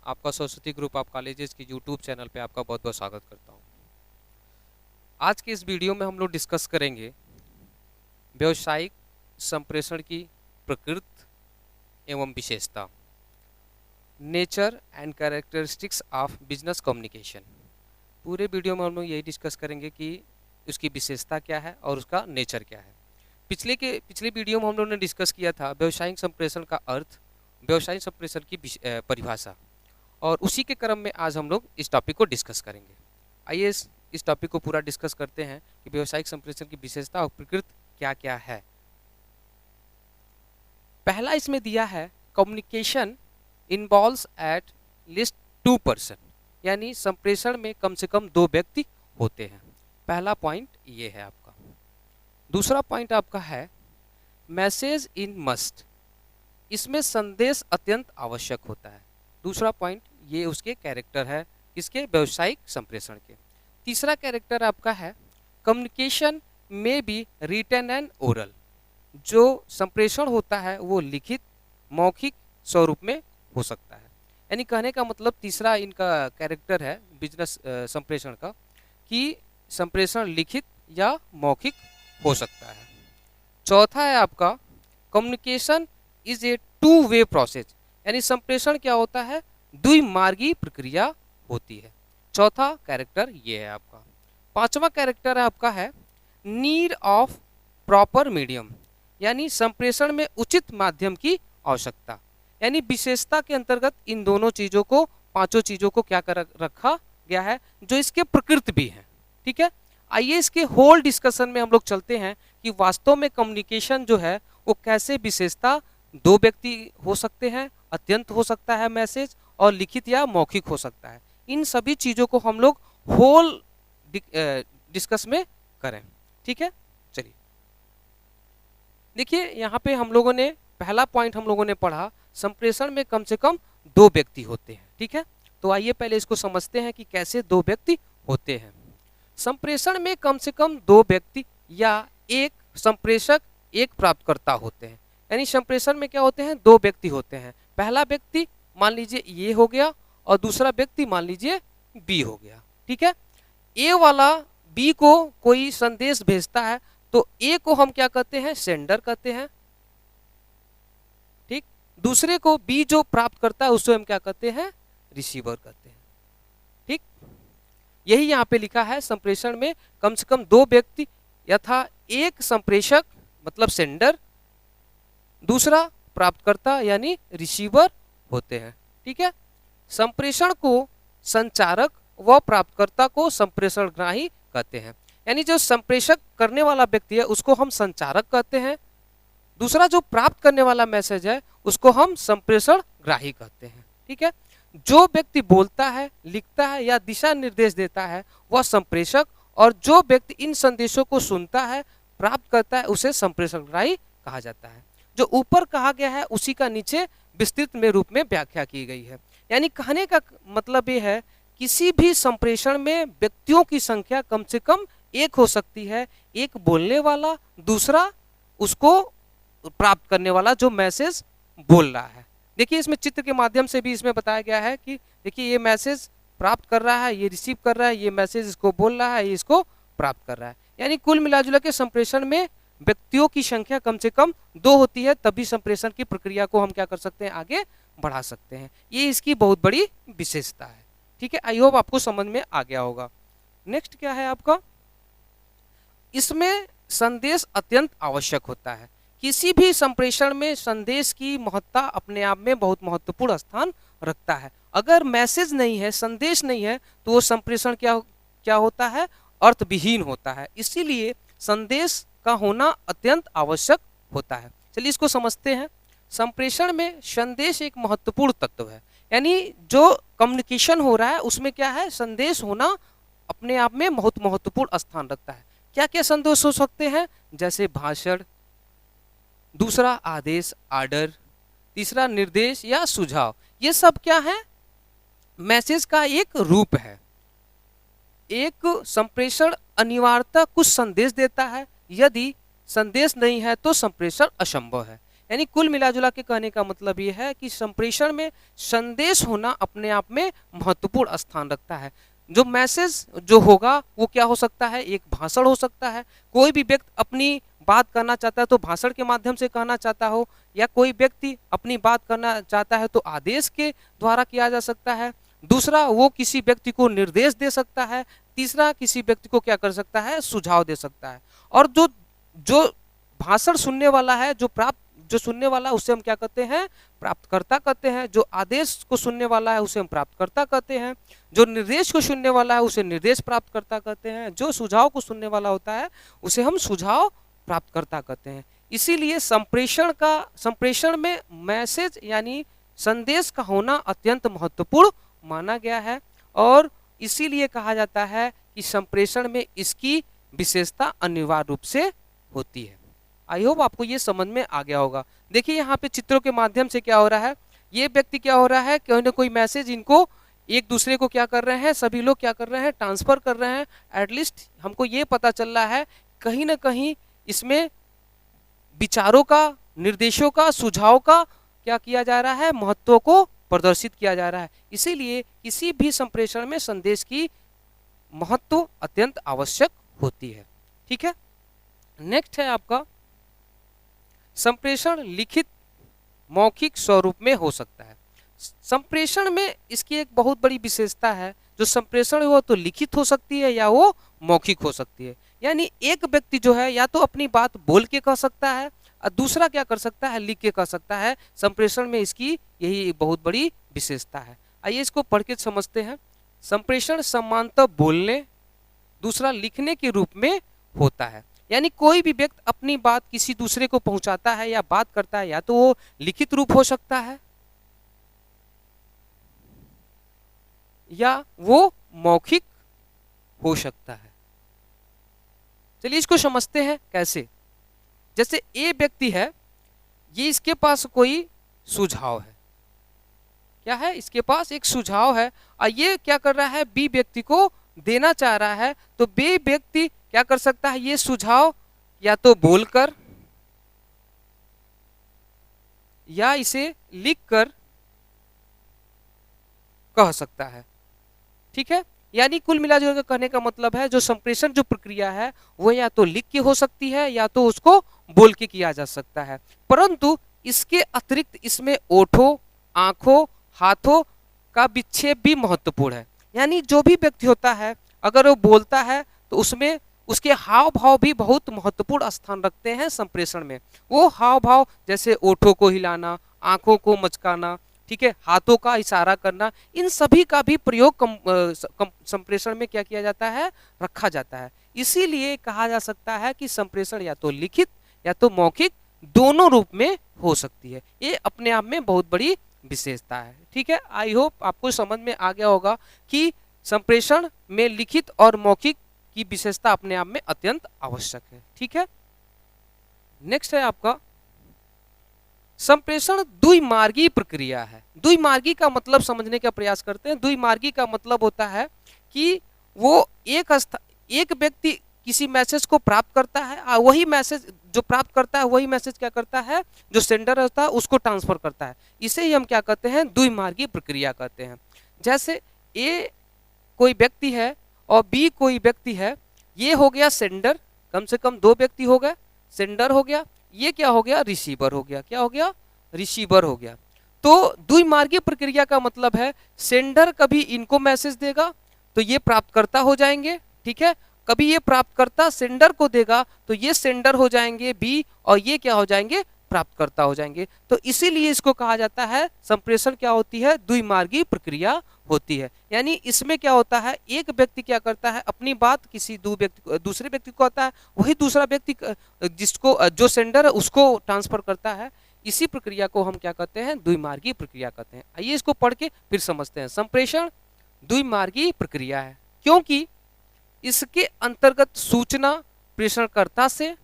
आपका Saraswati group of colleges की YouTube channel पे आपका बहुत बहुत स्वागत करता हूँ। आज के इस वीडियो में हम लोग डिस्कस करेंगे व्यावसायिक संप्रेषण की प्रकृति एवं विशेषता, nature and characteristics of business communication. पूरे वीडियो में हम लोग यही डिस्कस करेंगे कि उसकी विशेषता क्या है और उसका नेचर क्या है। पिछले वीडियो में हम लोगों ने डिस्कस किया था व्यावसायिक संप्रेषण का अर्थ, व्यावसायिक संप्रेषण की परिभाषा, और उसी के क्रम में आज हम लोग इस टॉपिक को डिस्कस करेंगे। आइए इस टॉपिक को पूरा डिस्कस करते हैं कि व्यावसायिक संप्रेषण की विशेषता और प्रकृति क्या क्या है। पहला इसमें दिया है communication involves at least 2 person, यानी संप्रेषण में कम से कम 2 व्यक्ति होते हैं। पहला पॉइंट ये है आपका। दूसरा पॉइंट आपका है मैसेज इन मस्ट, इसमें संदेश अत्यंत आवश्यक होता है। दूसरा पॉइंट ये उसके कैरेक्टर है, इसके व्यावसायिक संप्रेषण के। तीसरा कैरेक्टर आपका है कम्युनिकेशन में बी रिटन एंड ओरल, जो संप्रेषण होता है वो लिखित, मौखिक स्वरूप में हो सकता है। यानी कहने का मतलब तीसरा इनका कैरेक्टर है बिजनेस संप्रेषण का कि संप्रेषण लिखित या मौखिक हो सकता है। चौथा है आपका communication is a 2 way process, यानी संप्रेषण क्या होता है, द्विमार्गी प्रक्रिया होती है। चौथा कैरेक्टर ये है आपका। पांचवा कैरेक्टर आपका है नीड ऑफ प्रॉपर मीडियम, यानी संप्रेषण में उचित माध्यम की आवश्यकता। यानी विशेषता के अंतर्गत इन दोनों चीजों को, पांचों चीजों को क्या कर रखा गया है जो इसके प्रकृति भी है। ठीक है, आइए इसके होल डिस्कशन में हम लोग चलते हैं कि वास्तव में कम्युनिकेशन जो है वो कैसे विशेषता, 2 व्यक्ति हो सकते हैं, अत्यंत हो सकता है मैसेज, और लिखित या मौखिक हो सकता है। इन सभी चीजों को हम लोग होल डिस्कस में करें। ठीक है, चलिए देखिए यहाँ पे हम लोगों ने पहला पॉइंट हम लोगों ने पढ़ा संप्रेषण में कम से कम 2 व्यक्ति होते हैं। ठीक है, तो आइए पहले इसको समझते हैं कि कैसे 2 व्यक्ति होते हैं। संप्रेषण में कम से कम 2 व्यक्ति या एक संप्रेषक एक प्राप्तकर्ता होते हैं। यानी संप्रेषण में क्या होते हैं, 2 व्यक्ति होते हैं। पहला व्यक्ति मान लीजिए ये हो गया और दूसरा व्यक्ति मान लीजिए बी हो गया। ठीक है, ए वाला बी को कोई संदेश भेजता है तो ए को हम क्या कहते हैं, सेंडर कहते हैं। ठीक, दूसरे को बी जो प्राप्त करता है उसको हम क्या कहते हैं, रिसीवर कहते हैं। ठीक, यही यहाँ पे लिखा है संप्रेषण में कम से कम 2 व्यक्ति यथा एक संप्रेषक मतलब सेंडर, दूसरा प्राप्तकर्ता यानी रिसीवर होते हैं। ठीक है, संप्रेषण को संचारक व प्राप्तकर्ता को संप्रेषणग्राही कहते हैं। यानी जो संप्रेषक करने वाला व्यक्ति है उसको हम संचारक कहते हैं, दूसरा जो प्राप्त करने वाला मैसेज है उसको हम संप्रेषणग्राही कहते हैं। ठीक है, जो व्यक्ति बोलता है, लिखता है या दिशा निर्देश देता है वह संप्रेषक, और जो व्यक्ति इन संदेशों को सुनता है, प्राप्त करता है, उसे संप्रेषणग्राही कहा जाता है। जो ऊपर कहा गया है उसी का नीचे विस्तृत में रूप में व्याख्या की गई है। यानी कहने का मतलब ये है किसी भी संप्रेषण में व्यक्तियों की संख्या कम से कम 1 हो सकती है, एक बोलने वाला, दूसरा उसको प्राप्त करने वाला जो मैसेज बोल रहा है। देखिए इसमें चित्र के माध्यम से भी इसमें बताया गया है कि देखिए ये मैसेज प्राप्त कर रहा है, ये रिसीव कर रहा है, ये मैसेज इसको बोल रहा है, ये इसको प्राप्त कर रहा है। यानी कुल मिलाजुला के संप्रेषण में व्यक्तियों की संख्या कम से कम 2 होती है, तभी संप्रेषण की प्रक्रिया को हम क्या कर सकते हैं, आगे बढ़ा सकते हैं। ये इसकी बहुत बड़ी विशेषता है। ठीक है, आई होप आपको समझ में आ गया होगा। नेक्स्ट क्या है आपका, इसमें संदेश अत्यंत आवश्यक होता है। किसी भी संप्रेषण में संदेश की महत्ता अपने आप में बहुत महत्वपूर्ण स्थान रखता है। अगर मैसेज नहीं है, संदेश नहीं है, तो वो संप्रेषण क्या होता है, अर्थविहीन होता है। इसीलिए संदेश का होना अत्यंत आवश्यक होता है। चलिए इसको समझते हैं। संप्रेषण में संदेश एक महत्वपूर्ण तत्व है, यानी जो कम्युनिकेशन हो रहा है उसमें क्या है, संदेश होना अपने आप में बहुत महत्वपूर्ण स्थान रखता है। क्या क्या संदेश हो सकते हैं, जैसे भाषण, दूसरा आदेश आर्डर, तीसरा निर्देश या सुझाव। ये सब क्या है, मैसेज का एक रूप है। एक संप्रेषण अनिवार्यतः कुछ संदेश देता है, यदि संदेश नहीं है तो संप्रेषण असंभव है। यानी कुल मिलाजुला के कहने का मतलब ये है कि संप्रेषण में संदेश होना अपने आप में महत्वपूर्ण स्थान रखता है। जो मैसेज जो होगा वो क्या हो सकता है, एक भाषण हो सकता है। कोई भी व्यक्ति अपनी बात करना चाहता है तो भाषण के माध्यम से कहना चाहता हो, या कोई व्यक्ति अपनी बात करना चाहता है तो आदेश के द्वारा किया जा सकता है। दूसरा, वो किसी व्यक्ति को निर्देश दे सकता है। तीसरा, किसी व्यक्ति को क्या कर सकता है, सुझाव दे सकता है। और जो जो भाषण सुनने वाला है, जो सुनने वाला है उसे हम क्या कहते हैं, प्राप्तकर्ता कहते हैं। जो आदेश को सुनने वाला है उसे हम प्राप्तकर्ता कहते हैं। जो निर्देश को सुनने वाला है उसे निर्देश प्राप्तकर्ता कहते हैं। जो सुझाव को सुनने वाला होता है उसे हम सुझाव प्राप्तकर्ता कहते हैं। इसीलिए संप्रेषण में मैसेज यानी संदेश का होना अत्यंत महत्वपूर्ण माना गया है, और इसीलिए कहा जाता है कि संप्रेषण में इसकी विशेषता अनिवार्य रूप से होती है। आई होप आपको ये समझ में आ गया होगा। देखिए यहाँ पे चित्रों के माध्यम से क्या हो रहा है, ये व्यक्ति क्या हो रहा है, कोई ना कोई मैसेज इनको एक दूसरे को क्या कर रहे हैं, सभी लोग क्या कर रहे हैं, ट्रांसफर कर रहे हैं। एटलीस्ट हमको ये पता चल रहा है कहीं ना कहीं इसमें विचारों का, निर्देशों का, सुझाव का क्या किया जा रहा है, महत्व को प्रदर्शित किया जा रहा है। इसीलिए किसी भी संप्रेषण में संदेश की महत्व अत्यंत आवश्यक होती है। ठीक है, नेक्स्ट है आपका संप्रेषण लिखित मौखिक स्वरूप में हो सकता है। संप्रेषण में इसकी एक बहुत बड़ी विशेषता है, जो संप्रेषण हो तो लिखित हो सकती है या वो मौखिक हो सकती है। यानी एक व्यक्ति जो है या तो अपनी बात बोल के कह सकता है, और दूसरा क्या कर सकता है, लिख के कह सकता है। संप्रेषण में इसकी यही बहुत बड़ी विशेषता है। आइए इसको पढ़ के समझते हैं। संप्रेषण समांतर बोलने, दूसरा लिखने के रूप में होता है। यानी कोई भी व्यक्ति अपनी बात किसी दूसरे को पहुंचाता है या बात करता है, या तो वो लिखित रूप हो सकता है या वो मौखिक हो सकता है। चलिए इसको समझते हैं कैसे। जैसे ए व्यक्ति है, ये इसके पास कोई सुझाव है, क्या है, इसके पास एक सुझाव है, और ये क्या कर रहा है, बी व्यक्ति को देना चाह रहा है। तो बी व्यक्ति क्या कर सकता है, ये सुझाव या तो बोलकर या इसे लिखकर कह सकता है। ठीक है, यानी कुल मिलाजुल कर कहने का मतलब है जो संप्रेषण जो प्रक्रिया है वो या तो लिख के हो सकती है या तो उसको बोल के किया जा सकता है। परंतु इसके अतिरिक्त इसमें ओठों, आंखों, हाथों का विक्षेप भी महत्वपूर्ण है। यानी जो भी व्यक्ति होता है अगर वो बोलता है तो उसमें उसके हाव भाव भी बहुत महत्वपूर्ण स्थान रखते हैं संप्रेषण में। वो हाव भाव जैसे ओठों को हिलाना, आंखों को मचकाना, ठीक है, हाथों का इशारा करना, इन सभी का भी प्रयोग संप्रेषण में क्या किया जाता है, रखा जाता है। इसीलिए कहा जा सकता है कि संप्रेषण या तो लिखित या तो मौखिक दोनों रूप में हो सकती है। ये अपने आप में बहुत बड़ी विशेषता है। ठीक है, आई होप आपको समझ में आ गया होगा कि संप्रेषण में लिखित और मौखिक की विशेषता अपने आप में अत्यंत आवश्यक है। ठीक है, नेक्स्ट है आपका संप्रेषण द्विमार्गी प्रक्रिया है। द्विमार्गी का मतलब समझने का प्रयास करते हैं। द्विमार्गी का मतलब होता है कि वो एक व्यक्ति किसी मैसेज को प्राप्त करता है और वही मैसेज जो प्राप्त करता है वही मैसेज क्या करता है, जो सेंडर होता है उसको ट्रांसफर करता है। इसे ही हम क्या कहते हैं, द्विमार्गी प्रक्रिया कहते हैं। जैसे ए कोई व्यक्ति है और बी कोई व्यक्ति है, ये हो गया सेंडर, कम से कम दो व्यक्ति हो गए, सेंडर हो गया, ये क्या हो गया, रिसीवर हो गया। क्या हो गया, रिसीवर हो गया। तो द्विमार्गी प्रक्रिया का मतलब है सेंडर कभी इनको मैसेज देगा तो ये प्राप्तकर्ता हो जाएंगे, ठीक है, कभी ये प्राप्तकर्ता सेंडर को देगा तो ये सेंडर हो जाएंगे बी, और ये क्या हो जाएंगे, प्राप्तकर्ता हो जाएंगे। तो इसीलिए इसको कहा जाता है संप्रेषण क्या होती है, द्विमार्गी प्रक्रिया होती है। यानी इसमें क्या होता है, एक व्यक्ति क्या करता है, अपनी बात किसी दूसरे व्यक्ति को आता है, वही दूसरा व्यक्ति जिसको जो सेंडर है उसको ट्रांसफर करता है। इसी प्रक्रिया को हम क्या कहते हैं, द्विमार्गी प्रक्रिया कहते हैं। आइए इसको पढ़ के फिर समझते हैं। संप्रेषण द्विमार्गी प्रक्रिया है क्योंकि इसके अंतर्गत सूचना प्रेषणकर्ता से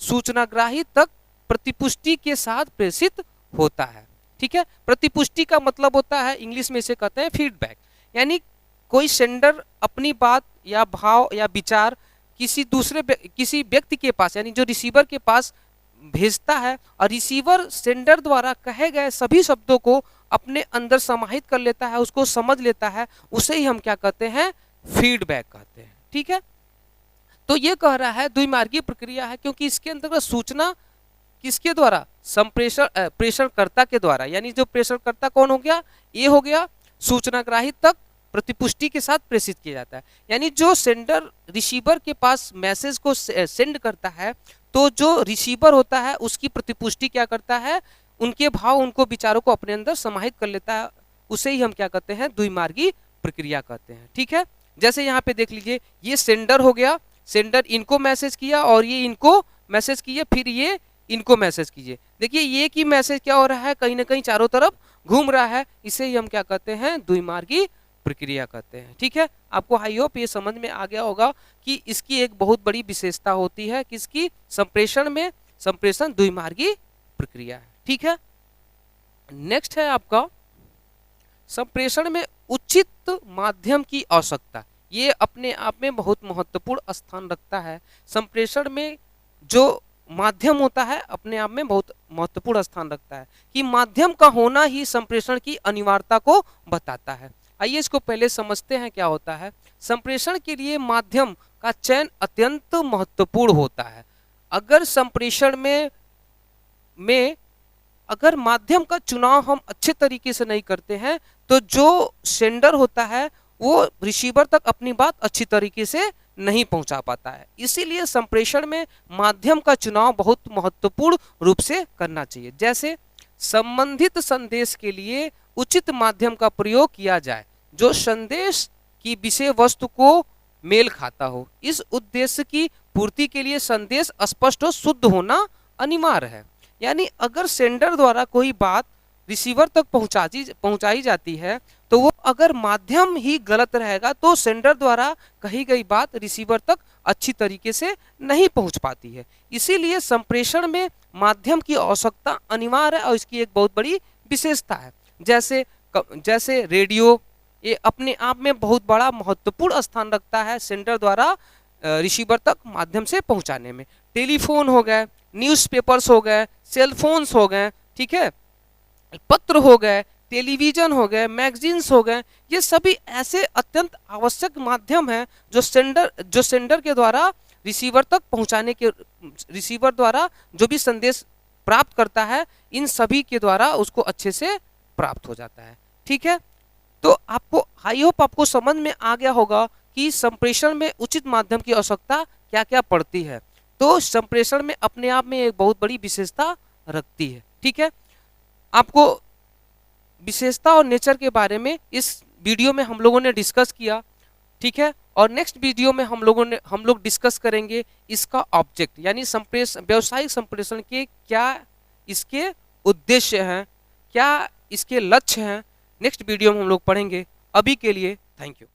सूचनाग्राही तक प्रतिपुष्टि के साथ प्रेषित होता है। ठीक है, प्रतिपुष्टि का मतलब होता है, इंग्लिश में इसे कहते हैं फीडबैक। यानी कोई सेंडर अपनी बात या भाव या विचार किसी व्यक्ति के पास यानी जो रिसीवर के पास भेजता है और रिसीवर सेंडर द्वारा कहे गए सभी शब्दों को अपने अंदर समाहित कर लेता है, उसको समझ लेता है, उसे ही हम क्या कहते हैं, फीडबैक कहते हैं। ठीक है, तो ये कह रहा है द्विमार्गीय प्रक्रिया है क्योंकि इसके अंतर्गत सूचना किसके द्वारा, संप्रेषण प्रेषणकर्ता के द्वारा, यानी जो प्रेषणकर्ता कौन हो गया, ये हो गया, सूचनाग्राही तक प्रतिपुष्टि के साथ प्रेषित किया जाता है। यानी जो सेंडर रिसीवर के पास मैसेज को सेंड करता है तो जो रिसीवर होता है उसकी प्रतिपुष्टि क्या करता है, उनके भाव उनको विचारों को अपने अंदर समाहित कर लेता है, उसे ही हम क्या कहते हैं, द्विमार्गी प्रक्रिया कहते हैं। ठीक है, जैसे यहाँ पे देख लीजिए, ये सेंडर हो गया, सेंडर इनको मैसेज किया और ये इनको मैसेज किए, फिर ये इनको मैसेज कीजिए। देखिए ये की मैसेज क्या हो रहा है, कहीं ना कहीं चारों तरफ घूम रहा है, इसे ही हम क्या कहते हैं, द्विमार्गी प्रक्रिया कहते हैं। ठीक है, आपको आई होप ये समझ में आ गया होगा कि इसकी एक बहुत बड़ी विशेषता होती है, किसकी, संप्रेषण में, संप्रेषण द्विमार्गी प्रक्रिया है। ठीक है, नेक्स्ट है आपका संप्रेषण में उचित माध्यम की आवश्यकता। ये अपने आप में बहुत महत्वपूर्ण स्थान रखता है। संप्रेषण में जो माध्यम होता है अपने आप में बहुत महत्वपूर्ण स्थान रखता है कि माध्यम का होना ही संप्रेषण की अनिवार्यता को बताता है। आइए इसको पहले समझते हैं क्या होता है। संप्रेषण के लिए माध्यम का चयन अत्यंत महत्वपूर्ण होता है। अगर संप्रेषण में अगर माध्यम का चुनाव हम अच्छे तरीके से नहीं करते हैं तो जो सेंडर होता है वो रिसीवर तक अपनी बात अच्छी तरीके से नहीं पहुंचा पाता है। इसीलिए संप्रेषण में माध्यम का चुनाव बहुत महत्वपूर्ण रूप से करना चाहिए। जैसे संबंधित संदेश के लिए उचित माध्यम का प्रयोग किया जाए जो संदेश की विषय वस्तु को मेल खाता हो। इस उद्देश्य की पूर्ति के लिए संदेश स्पष्ट और शुद्ध होना अनिवार्य है। यानी अगर सेंडर द्वारा कोई बात रिसीवर तक पहुंचाई जाती है तो वो अगर माध्यम ही गलत रहेगा तो सेंडर द्वारा कही गई बात रिसीवर तक अच्छी तरीके से नहीं पहुंच पाती है। इसीलिए संप्रेषण में माध्यम की आवश्यकता अनिवार्य है और इसकी एक बहुत बड़ी विशेषता है। जैसे रेडियो, ये अपने आप में बहुत बड़ा महत्वपूर्ण स्थान रखता है सेंडर द्वारा रिसीवर तक माध्यम से पहुंचाने में। टेलीफोन हो गए, न्यूज़पेपर्स हो गए, सेलफोन्स हो गए, ठीक है, पत्र हो गए, टेलीविजन हो गए, मैगजीन्स हो गए, ये सभी ऐसे अत्यंत आवश्यक माध्यम हैं जो सेंडर के द्वारा रिसीवर तक पहुंचाने के, रिसीवर द्वारा जो भी संदेश प्राप्त करता है इन सभी के द्वारा उसको अच्छे से प्राप्त हो जाता है। ठीक है, तो आपको आई होप आपको समझ में आ गया होगा कि संप्रेषण में उचित माध्यम की आवश्यकता क्या क्या पड़ती है। तो संप्रेषण में अपने आप में एक बहुत बड़ी विशेषता रखती है। ठीक है, आपको विशेषता और नेचर के बारे में इस वीडियो में हम लोगों ने डिस्कस किया। ठीक है, और नेक्स्ट वीडियो में हम लोग डिस्कस करेंगे इसका ऑब्जेक्ट, यानी व्यावसायिक संप्रेषण के क्या इसके उद्देश्य हैं, क्या इसके लक्ष्य हैं। नेक्स्ट वीडियो में हम लोग पढ़ेंगे। अभी के लिए थैंक यू।